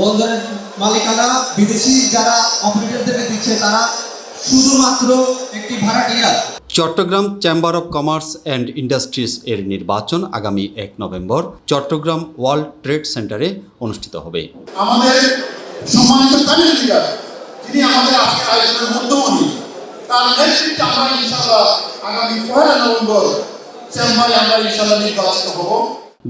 বন্দরের মালিকানা বিদেশি যারা অপারেটরদেরকে দিচ্ছে তারা শুধুমাত্র একটি ভাড়াটিয়া। Chittagong chamber of commerce and industries এর নির্বাচন আগামী 1 নভেম্বর চট্টগ্রাম ওয়ার্ল্ড ট্রেড সেন্টারে অনুষ্ঠিত হবে। আমাদের সম্মানিত প্যানেল লিডার যিনি আমাদের আজকের আয়োজনের মধ্যমণি, তার নেতৃত্বে আমরা ইনশাআল্লাহ আগামী 1 নভেম্বর চেম্বারে আমরা ইনশাআল্লাহ নির্বাচিত হব।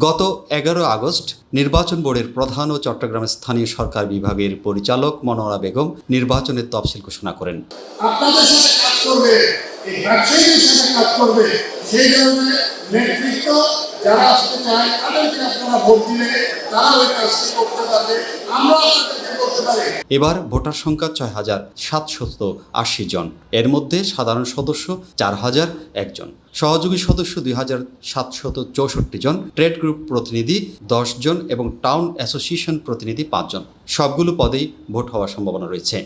গত 11 আগস্ট নির্বাচন বোর্ডের প্রধান ও চট্টগ্রামের স্থানীয় সরকার বিভাগের পরিচালক মনোয়ারা বেগম নির্বাচনের তফসিল ঘোষণা করেন। আপনাদের সাথে কাজ করবে, এই ব্যবসায়ীদের সাথে কাজ করবে, সেই ধরনের নেতৃত্ব যারা আসতে চায় তাদেরকে আপনারা ভোট দিলে তারা ওই কাজটি করতে পারবে, আমরা আপনাদেরকে করতে পারি। এবার ভোটার সংখ্যা ৬,৭৮০ জন। এর মধ্যে সাধারণ সদস্য ৪,০০১ জন, সহযোগী সদস্য ২,৭64 জন, ট্রেড গ্রুপ প্রতিনিধি 10 জন এবং টাউন অ্যাসোসিয়েশন প্রতিনিধি 5 জন। সবগুলো পদেই ভোট হওয়ার সম্ভাবনা রয়েছে।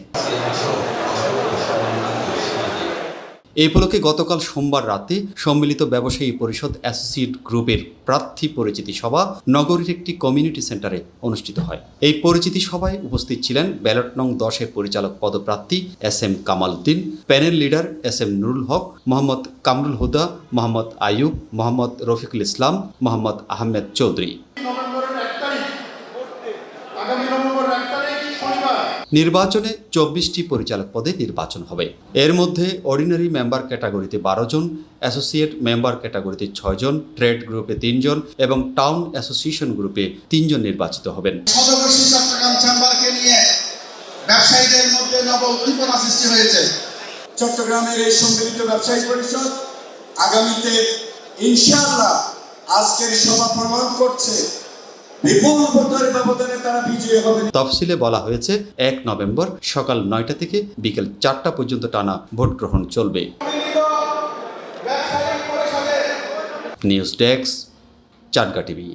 এই উপলক্ষে গতকাল সোমবার রাতে সম্মিলিত ব্যবসায়ী পরিষদ অ্যাসোসিয়েট গ্রুপের প্রার্থী পরিচিতি সভা নগরীর একটি কমিউনিটি সেন্টারে অনুষ্ঠিত হয়। এই পরিচিতি সভায় উপস্থিত ছিলেন ব্যালট নং 10-এর পরিচালক পদপ্রার্থী SM Kamal Uddin, panel leader SM Nurul Haque, Mohammad Kamrul Huda, Mohammad Ayub, Mohammad Rafiqul Islam, Mohammad Ahmed Chowdhury. নির্বাচনে 24টি পরিচালক পদে নির্বাচন হবে। এর মধ্যে অর্ডিনারি মেম্বার ক্যাটাগরিতে 12 জন, অ্যাসোসিয়েট মেম্বার ক্যাটাগরিতে 6 জন, ট্রেড গ্রুপে 3 জন এবং টাউন অ্যাসোসিয়েশন গ্রুপে 3 জন নির্বাচিত হবেন। সর্বশেষ চট্টগ্রাম চেম্বারকে নিয়ে ব্যবসায়ীদের মধ্যে নব উদ্দীপনা সৃষ্টি হয়েছে। চট্টগ্রামের এই সম্মিলিত ব্যবসায়ী পরিষদ আগামীতে ইনশাআল্লাহ আজকের সভা প্রমাণ করছে বিপুল ভোটের ব্যবধানে তারা বিজয়ী হবে। তফসিলে বলা হয়েছে 1 নভেম্বর সকাল 9টা থেকে বিকেল 4টা পর্যন্ত টানা ভোট গ্রহণ চলবে। News desk, Chatga TV.